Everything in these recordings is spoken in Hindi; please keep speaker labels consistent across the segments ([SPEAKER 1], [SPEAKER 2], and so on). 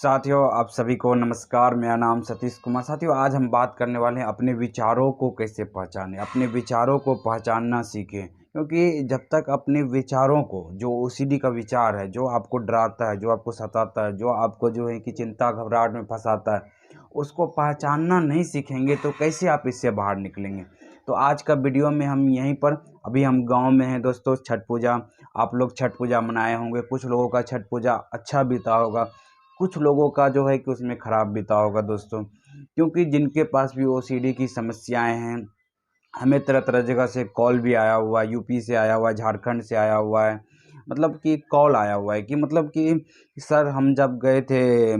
[SPEAKER 1] साथियों, आप सभी को नमस्कार। मेरा नाम सतीश कुमार। साथियों, आज हम बात करने वाले हैं अपने विचारों को कैसे पहचानें, अपने विचारों को पहचानना सीखें। क्योंकि जब तक अपने विचारों को, जो ओसीडी का विचार है, जो आपको डराता है, जो आपको सताता है, जो आपको जो है कि चिंता घबराहट में फंसाता है, उसको पहचानना नहीं सीखेंगे तो कैसे आप इससे बाहर निकलेंगे। तो आज का वीडियो में हम यहीं पर, अभी हम गांव में हैं दोस्तों। छठ पूजा, आप लोग छठ पूजा मनाए होंगे। कुछ लोगों का छठ पूजा अच्छा बीता होगा, कुछ लोगों का जो है कि उसमें ख़राब बीता होगा दोस्तों। क्योंकि जिनके पास भी ओसीडी की समस्याएं हैं, हमें तरह तरह जगह से कॉल भी आया हुआ है, यूपी से आया हुआ है, झारखंड से आया हुआ है। मतलब कि कॉल आया हुआ है कि मतलब कि सर, हम जब गए थे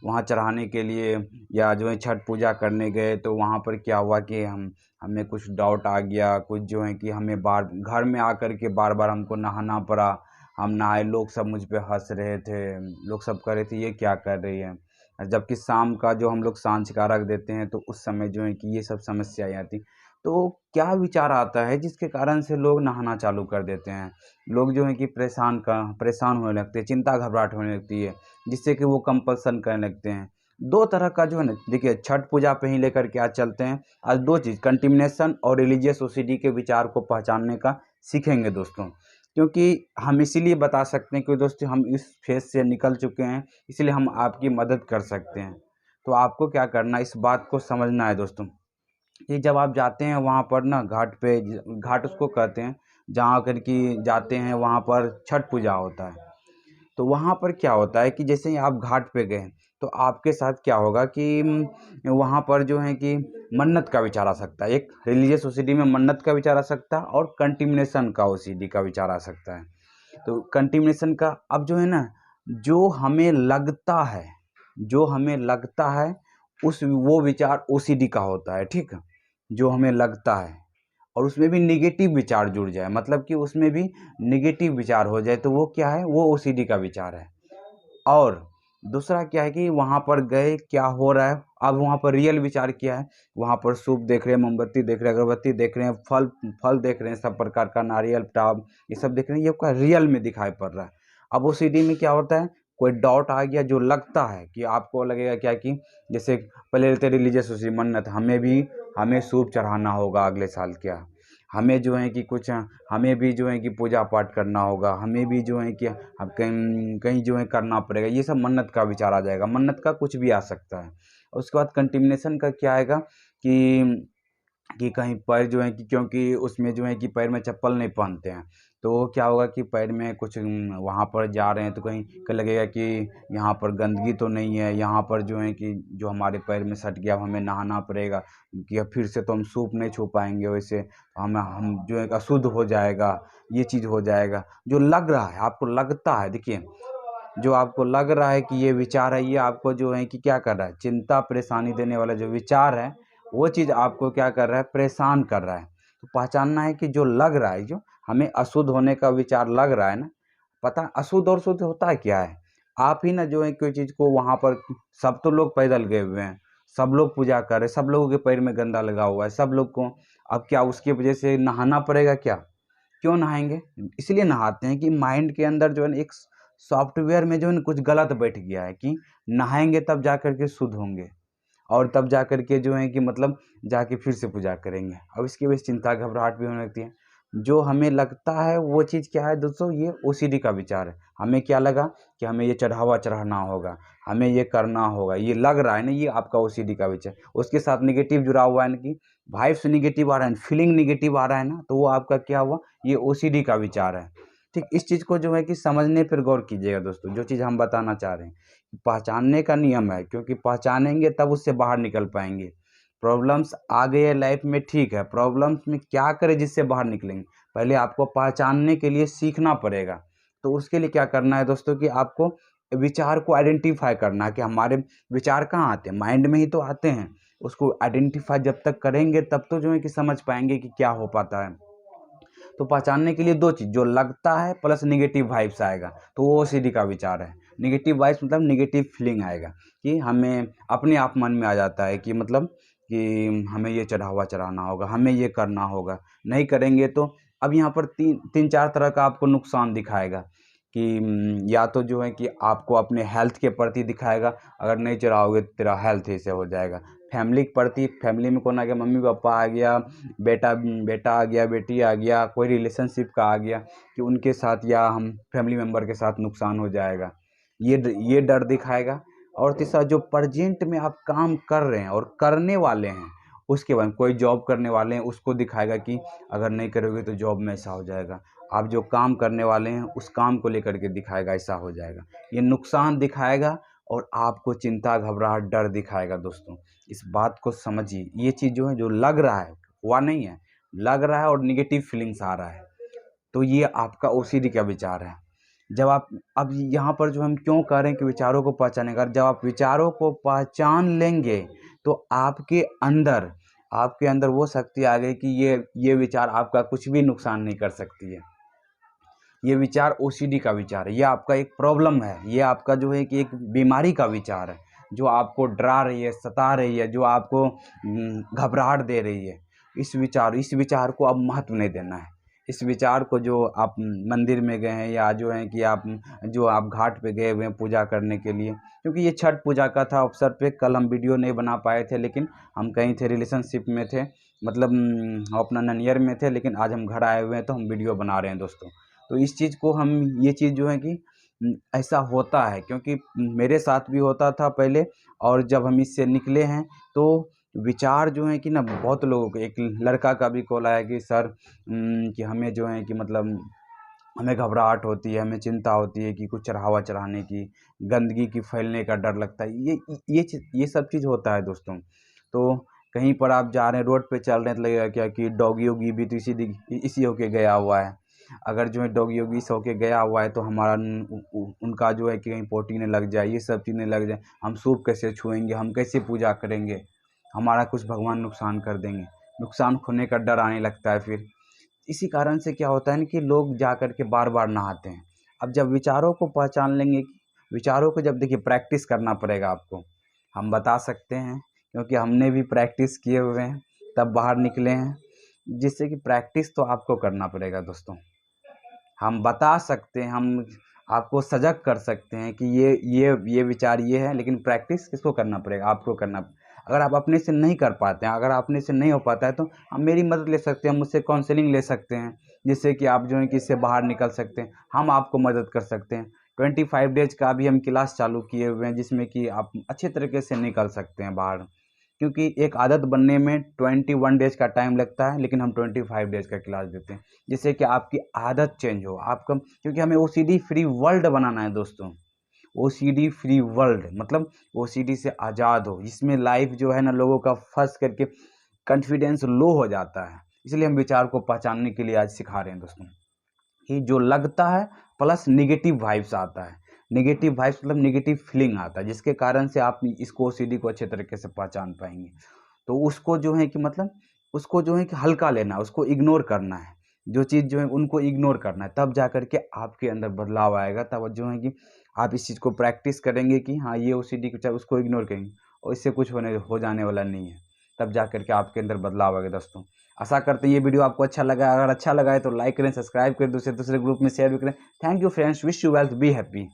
[SPEAKER 1] वहाँ चढ़ाने के लिए, या जो है छठ पूजा करने गए, तो वहाँ पर क्या हुआ कि हमें कुछ डाउट आ गया। कुछ जो है कि हमें बार घर में आकर के बार बार हमको नहाना पड़ा। हम नहाए, लोग सब मुझ पे हंस रहे थे। लोग सब कह रहे थे ये क्या कर रही है। जबकि शाम का जो हम लोग सांझ का अर्घ देते हैं, तो उस समय जो है कि ये सब समस्याएं आती। तो क्या विचार आता है जिसके कारण से लोग नहाना चालू कर देते हैं। लोग जो है कि परेशान होने लगते हैं, चिंता घबराहट होने लगती है, जिससे कि वो कंपल्सन करने लगते हैं। दो तरह का जो है ना, देखिए, छठ पूजा पे ही लेकर के आज चलते हैं। आज दो चीज़, कंटिमिनेशन और रिलीजियस ओसीडी के विचार को पहचानने का सीखेंगे दोस्तों। क्योंकि हम इसीलिए बता सकते हैं कि दोस्तों हम इस फेज से निकल चुके हैं, इसलिए हम आपकी मदद कर सकते हैं। तो आपको क्या करना है, इस बात को समझना है दोस्तों कि जब आप जाते हैं वहाँ पर ना, घाट पे, घाट उसको कहते हैं जहाँ कर कि जाते हैं, वहाँ पर छठ पूजा होता है। तो वहाँ पर क्या होता है कि जैसे ही आप घाट पे गए, तो आपके साथ क्या होगा कि वहाँ पर जो है कि मन्नत का विचार आ सकता है। एक रिलीजियस ओसीडी में मन्नत का विचार आ सकता है, और कंटिमिनेशन का ओसीडी का विचार आ सकता है। तो कंटिमिनेशन का, अब जो है ना, जो हमें लगता है, जो हमें लगता है उस वो विचार ओसीडी का होता है, ठीक है। जो हमें लगता है, और उसमें भी निगेटिव विचार जुड़ जाए, मतलब कि उसमें भी निगेटिव विचार हो जाए, तो वो क्या है, वो ओसीडी का विचार है। और दूसरा क्या है कि वहाँ पर गए, क्या हो रहा है, अब वहाँ पर रियल विचार क्या है। वहाँ पर सूप देख रहे हैं, मोमबत्ती देख रहे हैं, अगरबत्ती देख रहे हैं, फल फल देख रहे हैं, सब प्रकार का नारियल टाब, ये सब देख रहे हैं, ये क्या रियल में दिखाई पड़ रहा है। अब वो सीडी में क्या होता है, कोई डाउट आ गया, जो लगता है कि आपको लगेगा क्या कि जैसे पहले रहते रिलीजियस उसी मन्नत, हमें सूप चढ़ाना होगा अगले साल, क्या हमें जो है कि कुछ, हमें भी जो है कि पूजा पाठ करना होगा, हमें भी जो है कि हम कहीं कहीं जो है करना पड़ेगा। ये सब मन्नत का विचार आ जाएगा, मन्नत का कुछ भी आ सकता है। और उसके बाद कंटिमिनेशन का क्या आएगा कि कहीं पैर जो है कि, क्योंकि उसमें जो है कि पैर में चप्पल नहीं पहनते हैं, तो क्या होगा कि पैर में कुछ, वहाँ पर जा रहे हैं तो कहीं लगेगा कि यहाँ पर गंदगी तो नहीं है, यहाँ पर जो है कि जो हमारे पैर में सट गया, अब हमें नहाना पड़ेगा, कि अब फिर से तो हम सूप नहीं छू पाएंगे, वैसे हम जो है अशुद्ध हो जाएगा, ये चीज़ हो जाएगा। जो लग रहा है, आपको लगता है, देखिए, जो आपको लग रहा है कि ये विचार है, ये आपको जो है कि क्या कर रहा है, चिंता परेशानी देने वाला जो विचार है, वो चीज़ आपको क्या कर रहा है, परेशान कर रहा है। तो पहचानना है कि जो लग रहा है, जो हमें अशुद्ध होने का विचार लग रहा है ना, पता है अशुद्ध और शुद्ध होता है क्या है। आप ही ना जो है कोई चीज़ को, वहाँ पर सब तो लोग पैदल गए हुए हैं, सब लोग पूजा कर रहे हैं, सब लोगों के पैर में गंदा लगा हुआ है, सब लोग को, अब क्या उसकी वजह से नहाना पड़ेगा क्या। क्यों नहाएंगे, इसलिए नहाते हैं कि माइंड के अंदर जो है ना, एक सॉफ्टवेयर में जो है ना कुछ गलत बैठ गया है कि नहाएंगे तब जा कर के शुद्ध होंगे, और तब जा कर के जो है कि मतलब जाके फिर से पूजा करेंगे। अब इसकी वजह से चिंता घबराहट भी होने लगती है। जो हमें लगता है वो चीज़ क्या है दोस्तों, ये ओसीडी का विचार है। हमें क्या लगा कि हमें ये चढ़ावा चढ़ाना होगा, हमें ये करना होगा, ये लग रहा है ना, ये आपका ओसीडी का विचार। उसके साथ निगेटिव जुड़ा हुआ है ना, कि वाइब्स निगेटिव आ रहा है, फीलिंग निगेटिव आ रहा है ना, तो वो आपका क्या हुआ, ये ओसीडी का विचार है। ठीक, इस चीज़ को जो है कि समझने पर गौर कीजिएगा दोस्तों, जो चीज़ हम बताना चाह रहे हैं। पहचानने का नियम है, क्योंकि पहचानेंगे तब उससे बाहर निकल पाएंगे। प्रॉब्लम्स आ गई है लाइफ में, ठीक है, प्रॉब्लम्स में क्या करें जिससे बाहर निकलेंगे, पहले आपको पहचानने के लिए सीखना पड़ेगा। तो उसके लिए क्या करना है दोस्तों, कि आपको विचार को आइडेंटिफाई करना है कि हमारे विचार कहाँ आते हैं, माइंड में ही तो आते हैं। उसको आइडेंटिफाई जब तक करेंगे, तब तो जो है कि समझ पाएंगे कि क्या हो पाता है। तो पहचानने के लिए दो चीज़, जो लगता है प्लस निगेटिव वाइब्स आएगा, तो वो ओसीडी का विचार है। निगेटिव वाइब्स मतलब निगेटिव फीलिंग आएगा, कि हमें अपने आप मन में आ जाता है कि मतलब कि हमें ये चढ़ावा चढ़ाना होगा, हमें ये करना होगा, नहीं करेंगे तो। अब यहाँ पर तीन तीन चार तरह का आपको नुकसान दिखाएगा। कि या तो जो है कि आपको अपने हेल्थ के प्रति दिखाएगा, अगर नहीं चढ़ाओगे तो तेरा हेल्थ ऐसे हो जाएगा। फैमिली के प्रति, फैमिली में कौन आ गया, मम्मी पापा आ गया, बेटा आ गया, बेटी आ गया, कोई रिलेशनशिप का आ गया कि उनके साथ या हम फैमिली मेम्बर के साथ नुकसान हो जाएगा, ये डर दिखाएगा। और तीसरा, जो प्रेजेंट में आप काम कर रहे हैं और करने वाले हैं उसके बाद, कोई जॉब करने वाले हैं उसको दिखाएगा कि अगर नहीं करोगे तो जॉब में ऐसा हो जाएगा। आप जो काम करने वाले हैं उस काम को लेकर के दिखाएगा ऐसा हो जाएगा। ये नुकसान दिखाएगा और आपको चिंता, घबराहट, डर दिखाएगा। दोस्तों इस बात को समझिए, ये चीज़ जो है, जो लग रहा है हुआ नहीं है, लग रहा है और निगेटिव फीलिंग्स आ रहा है, तो ये आपका ओसीडी का विचार है। जब आप, अब यहाँ पर जो हम क्यों कह रहे हैं कि विचारों को पहचाने का, जब आप विचारों को पहचान लेंगे तो आपके अंदर वो शक्ति आ गई कि ये विचार आपका कुछ भी नुकसान नहीं कर सकती है। ये विचार ओसीडी का विचार है, ये आपका एक प्रॉब्लम है, ये आपका जो है कि एक बीमारी का विचार है, जो आपको डरा रही है, सता रही है, जो आपको घबराहट दे रही है। इस विचार को अब महत्व नहीं देना है। इस विचार को, जो आप मंदिर में गए हैं या जो है कि आप घाट पे गए हुए हैं पूजा करने के लिए, क्योंकि ये छठ पूजा का था अवसर पे कल हम वीडियो नहीं बना पाए थे, लेकिन हम कहीं थे, रिलेशनशिप में थे, मतलब हम अपना ननियर में थे, लेकिन आज हम घर आए हुए हैं तो हम वीडियो बना रहे हैं दोस्तों। तो इस चीज़ को हम, ये चीज़ जो है कि ऐसा होता है, क्योंकि मेरे साथ भी होता था पहले, और जब हम इससे निकले हैं तो विचार जो है कि ना, बहुत लोगों को, एक लड़का का भी कॉल आया कि सर कि हमें जो है कि मतलब हमें घबराहट होती है, हमें चिंता होती है कि कुछ चढ़ावा चढ़ाने की, गंदगी की फैलने का डर लगता है। ये सब चीज़ होता है दोस्तों। तो कहीं पर आप जा रहे हैं, रोड पे चल रहे हैं, तो लगेगा क्या कि डॉगी वोगी भी तो इसी होके गया हुआ है। अगर जो है डॉगी वोगी इस होके गया हुआ है तो हमारा उनका जो है कि कहीं पोटी न लग जाए, ये सब चीज़ नहीं लग जाए, हम सूप कैसे छुएंगे, हम कैसे पूजा करेंगे, हमारा कुछ भगवान नुकसान कर देंगे, नुकसान होने का डर आने लगता है। फिर इसी कारण से क्या होता है ना कि लोग जा कर के बार बार नहाते हैं। अब जब विचारों को पहचान लेंगे, विचारों को जब, देखिए प्रैक्टिस करना पड़ेगा आपको, हम बता सकते हैं क्योंकि हमने भी प्रैक्टिस किए हुए हैं, तब बाहर निकले हैं, जिससे कि प्रैक्टिस तो आपको करना पड़ेगा दोस्तों। हम बता सकते हैं, हम आपको सजग कर सकते हैं कि ये विचार ये है, लेकिन प्रैक्टिस किसको करना पड़ेगा, आपको करना। अगर आप अपने से नहीं कर पाते हैं, अगर अपने से नहीं हो पाता है तो आप मेरी मदद ले सकते हैं, मुझसे काउंसलिंग ले सकते हैं, जिससे कि आप जो है कि इससे बाहर निकल सकते हैं, हम आपको मदद कर सकते हैं। 25 डेज का भी हम क्लास चालू किए हुए हैं, जिसमें कि आप अच्छे तरीके से निकल सकते हैं बाहर, क्योंकि एक आदत बनने में 21 डेज का टाइम लगता है, लेकिन हम 25 डेज का क्लास देते हैं, जिससे कि आपकी आदत चेंज हो आपका, क्योंकि हमें ओसीडी फ्री वर्ल्ड बनाना है दोस्तों। ओसीडी फ्री वर्ल्ड मतलब ओसीडी से आज़ाद हो, जिसमें लाइफ जो है ना, लोगों का फंस करके कॉन्फिडेंस लो हो जाता है। इसलिए हम विचार को पहचानने के लिए आज सिखा रहे हैं दोस्तों, कि जो लगता है प्लस निगेटिव वाइब्स आता है, निगेटिव वाइब्स मतलब निगेटिव फीलिंग आता है, जिसके कारण से आप इसको ओसीडी को अच्छे तरीके से पहचान पाएंगे। तो उसको जो है कि मतलब उसको जो है कि हल्का लेना है, उसको इग्नोर करना है, जो चीज़ जो है उनको इग्नोर करना है, तब जा करके आपके अंदर बदलाव आएगा। तब जो है कि आप इस चीज़ को प्रैक्टिस करेंगे कि हाँ ये ओसीडी को, चाहे उसको इग्नोर करेंगे और इससे कुछ हो जाने वाला नहीं है, तब जा करके आपके अंदर बदलाव आएगा दोस्तों। आशा करते हैं ये वीडियो आपको अच्छा लगा, अगर अच्छा लगा है तो लाइक करें, सब्सक्राइब करें, दूसरे ग्रुप में शेयर भी करें। Thank you friends, wish you wealth, be happy.